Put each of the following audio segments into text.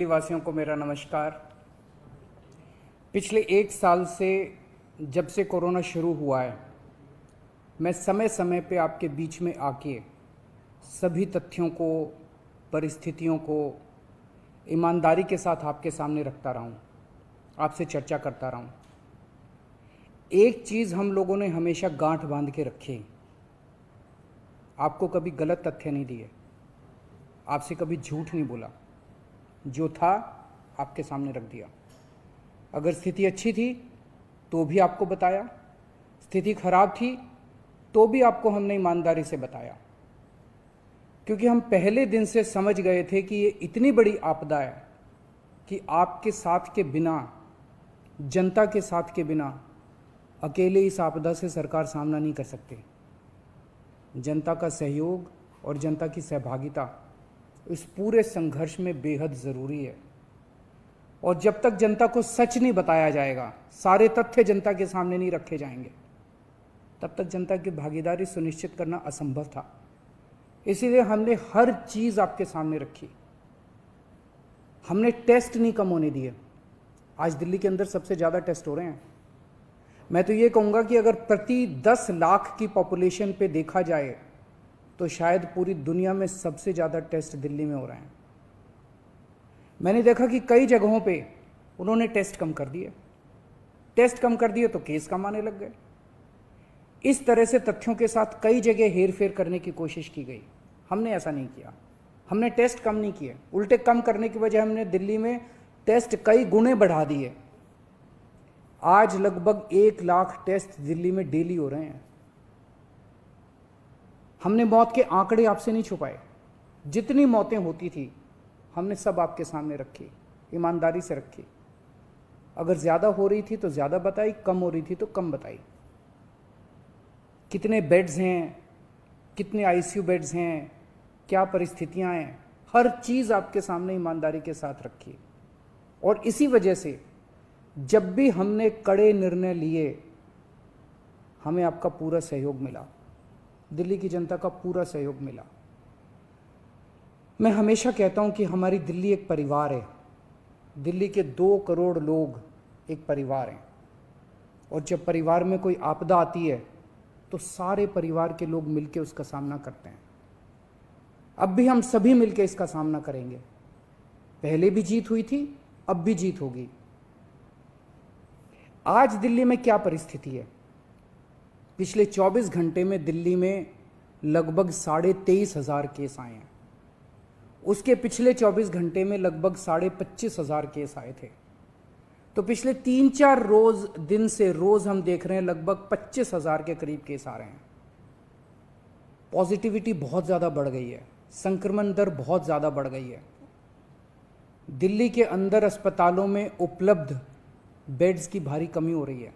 दिल्ली वासियों को मेरा नमस्कार। पिछले 1 साल से जब से कोरोना शुरू हुआ है, मैं समय समय पे आपके बीच में आके सभी तथ्यों को, परिस्थितियों को ईमानदारी के साथ आपके सामने रखता रहा हूँ, आपसे चर्चा करता रहा हूँ। एक चीज़ हम लोगों ने हमेशा गांठ बांध के रखी, आपको कभी गलत तथ्य नहीं दिए, आपसे कभी झूठ नहीं बोला, जो था आपके सामने रख दिया। अगर स्थिति अच्छी थी तो भी आपको बताया, स्थिति खराब थी तो भी आपको हमने ईमानदारी से बताया, क्योंकि हम पहले दिन से समझ गए थे कि ये इतनी बड़ी आपदा है कि आपके साथ के बिना, जनता के साथ के बिना अकेले इस आपदा से सरकार सामना नहीं कर सकती। जनता का सहयोग और जनता की सहभागिता इस पूरे संघर्ष में बेहद ज़रूरी है। और जब तक जनता को सच नहीं बताया जाएगा, सारे तथ्य जनता के सामने नहीं रखे जाएंगे, तब तक जनता की भागीदारी सुनिश्चित करना असंभव था। इसीलिए हमने हर चीज़ आपके सामने रखी। हमने टेस्ट नहीं कम होने दिए। आज दिल्ली के अंदर सबसे ज़्यादा टेस्ट हो रहे हैं। मैं तो ये कहूँगा कि अगर प्रति 10 लाख की पॉपुलेशन पे देखा जाए तो शायद पूरी दुनिया में सबसे ज़्यादा टेस्ट दिल्ली में हो रहे हैं। मैंने देखा कि कई जगहों पे उन्होंने टेस्ट कम कर दिए। टेस्ट कम कर दिए तो केस कम आने लग गए। इस तरह से तथ्यों के साथ कई जगह हेरफेर करने की कोशिश की गई। हमने ऐसा नहीं किया। हमने टेस्ट कम नहीं किए, उल्टे कम करने की वजह हमने दिल्ली में टेस्ट कई गुने बढ़ा दिए। आज लगभग 1 लाख टेस्ट दिल्ली में डेली हो रहे हैं। हमने मौत के आंकड़े आपसे नहीं छुपाए। जितनी मौतें होती थी हमने सब आपके सामने रखी, ईमानदारी से रखी। अगर ज़्यादा हो रही थी तो ज़्यादा बताई, कम हो रही थी तो कम बताई। कितने बेड्स हैं, कितने आईसीयू बेड्स हैं, क्या परिस्थितियां हैं, हर चीज़ आपके सामने ईमानदारी के साथ रखी। और इसी वजह से जब भी हमने कड़े निर्णय लिए, हमें आपका पूरा सहयोग मिला, दिल्ली की जनता का पूरा सहयोग मिला। मैं हमेशा कहता हूं कि हमारी दिल्ली एक परिवार है। दिल्ली के 2 करोड़ लोग एक परिवार हैं। और जब परिवार में कोई आपदा आती है तो सारे परिवार के लोग मिलकर उसका सामना करते हैं। अब भी हम सभी मिलकर इसका सामना करेंगे। पहले भी जीत हुई थी, अब भी जीत होगी। आज दिल्ली में क्या परिस्थिति है? पिछले 24 घंटे में दिल्ली में लगभग 23,500 केस आए हैं। उसके पिछले 24 घंटे में लगभग 25,500 केस आए थे। तो पिछले 3-4 दिन से रोज हम देख रहे हैं लगभग 25,000 के करीब केस आ रहे हैं। पॉजिटिविटी बहुत ज़्यादा बढ़ गई है, संक्रमण दर बहुत ज़्यादा बढ़ गई है। दिल्ली के अंदर अस्पतालों में उपलब्ध बेड्स की भारी कमी हो रही है।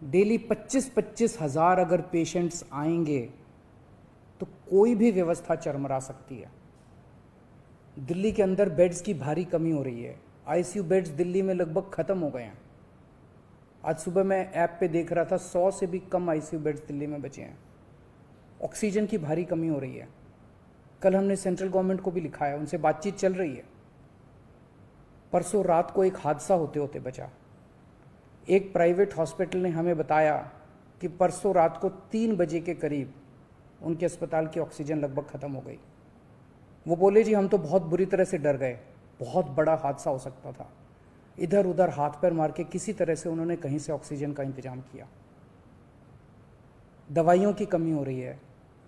डेली 25-25 हज़ार अगर पेशेंट्स आएंगे तो कोई भी व्यवस्था चरमरा सकती है। दिल्ली के अंदर बेड्स की भारी कमी हो रही है। आईसीयू बेड्स दिल्ली में लगभग ख़त्म हो गए हैं। आज सुबह मैं ऐप पे देख रहा था 100 से भी कम आईसीयू बेड्स दिल्ली में बचे हैं। ऑक्सीजन की भारी कमी हो रही है। कल हमने सेंट्रल गवर्नमेंट को भी लिखा है, उनसे बातचीत चल रही है। परसों रात को एक हादसा होते होते बचा। एक प्राइवेट हॉस्पिटल ने हमें बताया कि परसों रात को 3 बजे के करीब उनके अस्पताल की ऑक्सीजन लगभग ख़त्म हो गई। वो बोले जी हम तो बहुत बुरी तरह से डर गए, बहुत बड़ा हादसा हो सकता था। इधर उधर हाथ पैर मार के किसी तरह से उन्होंने कहीं से ऑक्सीजन का इंतजाम किया। दवाइयों की कमी हो रही है,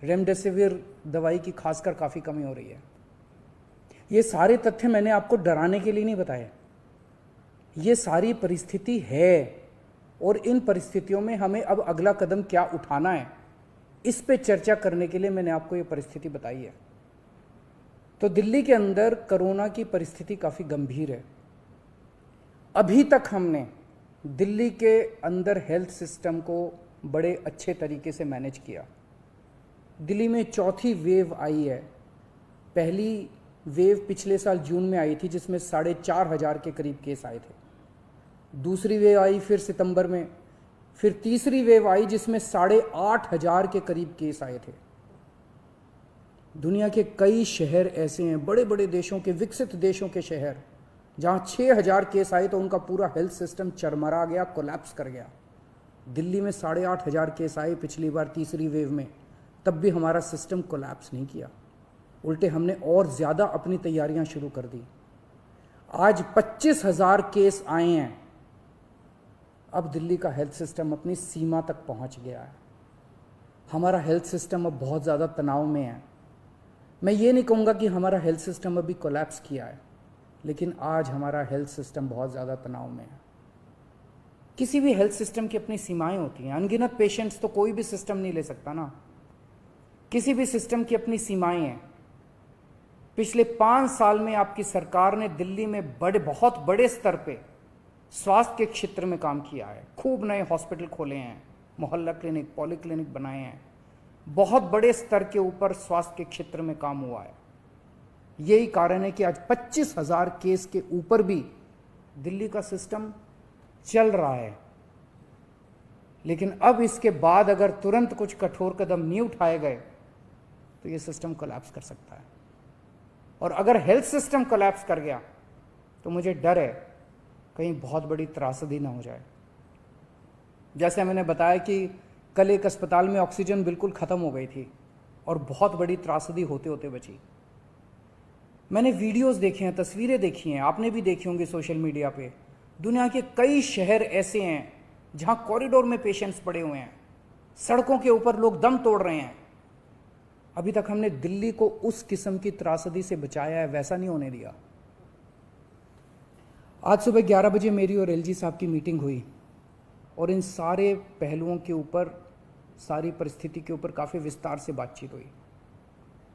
रेमडेसिविर दवाई की खासकर काफ़ी कमी हो रही है। ये सारे तथ्य मैंने आपको डराने के लिए नहीं बताए। ये सारी परिस्थिति है और इन परिस्थितियों में हमें अब अगला कदम क्या उठाना है, इस पे चर्चा करने के लिए मैंने आपको ये परिस्थिति बताई है। तो दिल्ली के अंदर कोरोना की परिस्थिति काफ़ी गंभीर है। अभी तक हमने दिल्ली के अंदर हेल्थ सिस्टम को बड़े अच्छे तरीके से मैनेज किया। दिल्ली में 4थी वेव आई है। पहली वेव पिछले साल जून में आई थी जिसमें 4,500 के करीब केस आए थे। दूसरी वेव आई फिर सितंबर में, फिर तीसरी वेव आई जिसमें 8,500 के करीब केस आए थे। दुनिया के कई शहर ऐसे हैं, बड़े बड़े देशों के, विकसित देशों के शहर, जहाँ 6,000 केस आए तो उनका पूरा हेल्थ सिस्टम चरमरा गया, कोलैप्स कर गया। दिल्ली में 8,500 केस आए पिछली बार तीसरी वेव में, तब भी हमारा सिस्टम कोलैप्स नहीं किया, उल्टे हमने और ज़्यादा अपनी तैयारियां शुरू कर दी। आज 25,000 केस आए हैं। अब दिल्ली का हेल्थ सिस्टम अपनी सीमा तक पहुंच गया है। हमारा हेल्थ सिस्टम अब बहुत ज़्यादा तनाव में है। मैं ये नहीं कहूँगा कि हमारा हेल्थ सिस्टम अभी कोलैप्स किया है, लेकिन आज हमारा हेल्थ सिस्टम बहुत ज़्यादा तनाव में है। किसी भी हेल्थ सिस्टम की अपनी सीमाएं होती हैं। अनगिनत पेशेंट्स तो कोई भी सिस्टम नहीं ले सकता ना। किसी भी सिस्टम की अपनी सीमाएं हैं। पिछले 5 साल में आपकी सरकार ने दिल्ली में बहुत बड़े स्तर पे स्वास्थ्य के क्षेत्र में काम किया है। खूब नए हॉस्पिटल खोले हैं, मोहल्ला क्लिनिक, पॉली क्लिनिक बनाए हैं। बहुत बड़े स्तर के ऊपर स्वास्थ्य के क्षेत्र में काम हुआ है। यही कारण है कि आज 25,000 केस के ऊपर भी दिल्ली का सिस्टम चल रहा है। लेकिन अब इसके बाद अगर तुरंत कुछ कठोर कदम नहीं उठाए गए तो ये सिस्टम कोलैप्स कर सकता है। और अगर हेल्थ सिस्टम कोलैप्स कर गया तो मुझे डर है कहीं बहुत बड़ी त्रासदी ना हो जाए। जैसे मैंने बताया कि कल एक अस्पताल में ऑक्सीजन बिल्कुल ख़त्म हो गई थी और बहुत बड़ी त्रासदी होते होते बची। मैंने वीडियोस देखे हैं, तस्वीरें देखी हैं, आपने भी देखी होंगी सोशल मीडिया पे। दुनिया के कई शहर ऐसे हैं जहां कॉरिडोर में पेशेंट्स पड़े हुए हैं, सड़कों के ऊपर लोग दम तोड़ रहे हैं। अभी तक हमने दिल्ली को उस किस्म की त्रासदी से बचाया है, वैसा नहीं होने दिया। आज सुबह 11 बजे मेरी और एलजी साहब की मीटिंग हुई और इन सारे पहलुओं के ऊपर, सारी परिस्थिति के ऊपर काफ़ी विस्तार से बातचीत हुई।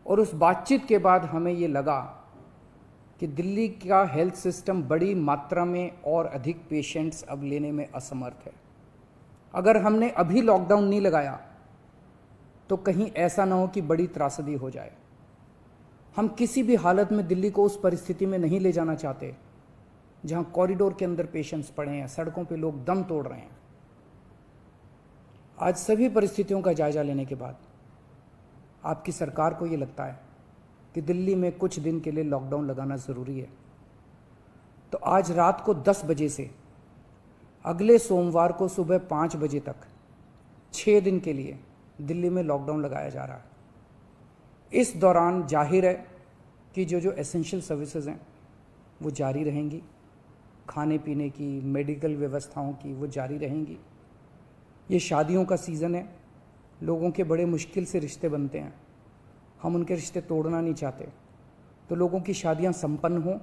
और उस बातचीत के बाद हमें ये लगा कि दिल्ली का हेल्थ सिस्टम बड़ी मात्रा में और अधिक पेशेंट्स अब लेने में असमर्थ है। अगर हमने अभी लॉकडाउन नहीं लगाया तो कहीं ऐसा ना हो कि बड़ी त्रासदी हो जाए। हम किसी भी हालत में दिल्ली को उस परिस्थिति में नहीं ले जाना चाहते जहां कॉरिडोर के अंदर पेशेंट्स पड़े हैं, सड़कों पे लोग दम तोड़ रहे हैं। आज सभी परिस्थितियों का जायजा लेने के बाद आपकी सरकार को ये लगता है कि दिल्ली में कुछ दिन के लिए लॉकडाउन लगाना ज़रूरी है। तो आज रात को 10 बजे से अगले सोमवार को सुबह 5 बजे तक 6 दिन के लिए दिल्ली में लॉकडाउन लगाया जा रहा है। इस दौरान जाहिर है कि जो एसेंशियल सर्विसेज हैं वो जारी रहेंगी, खाने पीने की, मेडिकल व्यवस्थाओं की वो जारी रहेंगी। ये शादियों का सीज़न है, लोगों के बड़े मुश्किल से रिश्ते बनते हैं, हम उनके रिश्ते तोड़ना नहीं चाहते। तो लोगों की शादियां संपन्न हों,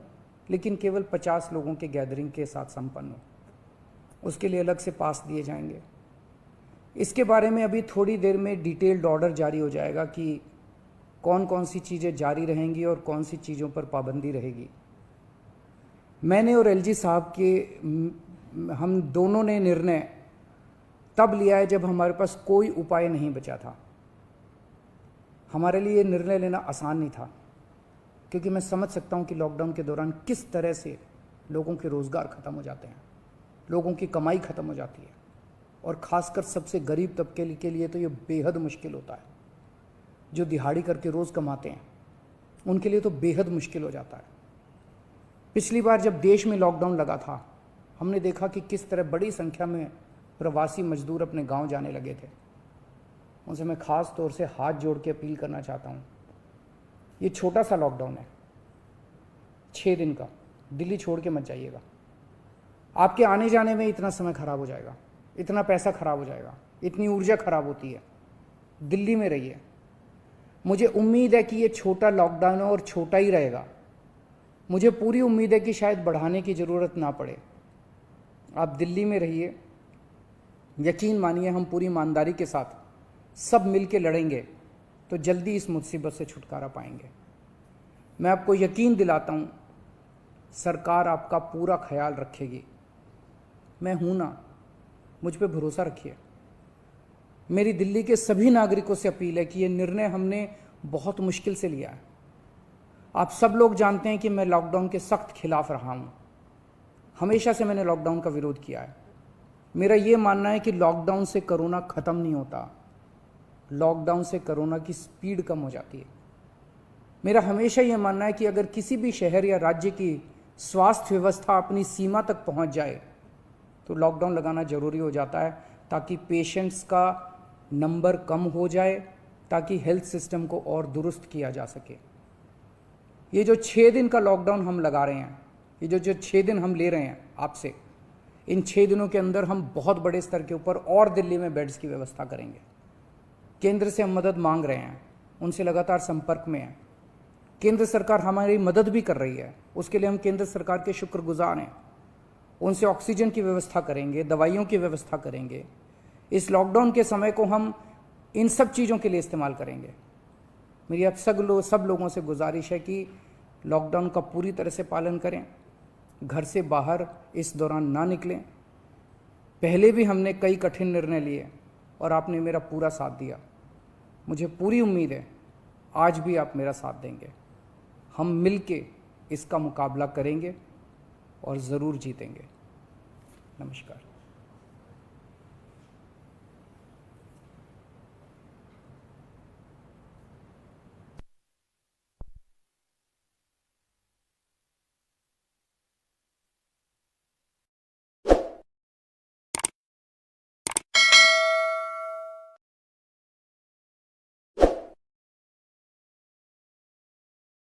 लेकिन केवल 50 लोगों के गैदरिंग के साथ संपन्न हो, उसके लिए अलग से पास दिए जाएंगे। इसके बारे में अभी थोड़ी देर में डिटेल्ड ऑर्डर जारी हो जाएगा कि कौन कौन सी चीज़ें जारी रहेंगी और कौन सी चीज़ों पर पाबंदी रहेगी। मैंने और एलजी साहब के हम दोनों ने निर्णय तब लिया है जब हमारे पास कोई उपाय नहीं बचा था। हमारे लिए ये निर्णय लेना आसान नहीं था, क्योंकि मैं समझ सकता हूँ कि लॉकडाउन के दौरान किस तरह से लोगों के रोज़गार ख़त्म हो जाते हैं, लोगों की कमाई ख़त्म हो जाती है, और ख़ासकर सबसे गरीब तबके के लिए तो ये बेहद मुश्किल होता है। जो दिहाड़ी करके रोज़ कमाते हैं उनके लिए तो बेहद मुश्किल हो जाता है। पिछली बार जब देश में लॉकडाउन लगा था, हमने देखा कि किस तरह बड़ी संख्या में प्रवासी मजदूर अपने गांव जाने लगे थे। उनसे मैं ख़ास तौर से हाथ जोड़ के अपील करना चाहता हूँ, ये छोटा सा लॉकडाउन है, 6 दिन का, दिल्ली छोड़ के मत जाइएगा। आपके आने जाने में इतना समय खराब हो जाएगा, इतना पैसा खराब हो जाएगा, इतनी ऊर्जा खराब होती है। दिल्ली में रहिए। मुझे उम्मीद है कि ये छोटा लॉकडाउन है और छोटा ही रहेगा। मुझे पूरी उम्मीद है कि शायद बढ़ाने की ज़रूरत ना पड़े। आप दिल्ली में रहिए। यकीन मानिए, हम पूरी ईमानदारी के साथ सब मिल के लड़ेंगे तो जल्दी इस मुसीबत से छुटकारा पाएंगे। मैं आपको यकीन दिलाता हूँ, सरकार आपका पूरा ख्याल रखेगी। मैं हूँ ना, मुझ पे भरोसा रखिए। मेरी दिल्ली के सभी नागरिकों से अपील है कि ये निर्णय हमने बहुत मुश्किल से लिया है। आप सब लोग जानते हैं कि मैं लॉकडाउन के सख्त खिलाफ रहा हूँ। हमेशा से मैंने लॉकडाउन का विरोध किया है। मेरा ये मानना है कि लॉकडाउन से कोरोना ख़त्म नहीं होता, लॉकडाउन से कोरोना की स्पीड कम हो जाती है। मेरा हमेशा ये मानना है कि अगर किसी भी शहर या राज्य की स्वास्थ्य व्यवस्था अपनी सीमा तक पहुंच जाए तो लॉकडाउन लगाना जरूरी हो जाता है, ताकि पेशेंट्स का नंबर कम हो जाए, ताकि हेल्थ सिस्टम को और दुरुस्त किया जा सके। ये जो 6 दिन का लॉकडाउन हम लगा रहे हैं, ये जो 6 दिन हम ले रहे हैं आपसे, इन 6 दिनों के अंदर हम बहुत बड़े स्तर के ऊपर और दिल्ली में बेड्स की व्यवस्था करेंगे। केंद्र से हम मदद मांग रहे हैं, उनसे लगातार संपर्क में हैं। केंद्र सरकार हमारी मदद भी कर रही है, उसके लिए हम केंद्र सरकार के शुक्रगुजार हैं। उनसे ऑक्सीजन की व्यवस्था करेंगे, दवाइयों की व्यवस्था करेंगे। इस लॉकडाउन के समय को हम इन सब चीज़ों के लिए इस्तेमाल करेंगे। मेरी अब सब लोगों से गुजारिश है कि लॉकडाउन का पूरी तरह से पालन करें, घर से बाहर इस दौरान ना निकलें। पहले भी हमने कई कठिन निर्णय लिए और आपने मेरा पूरा साथ दिया। मुझे पूरी उम्मीद है आज भी आप मेरा साथ देंगे। हम मिलके इसका मुकाबला करेंगे और ज़रूर जीतेंगे। नमस्कार।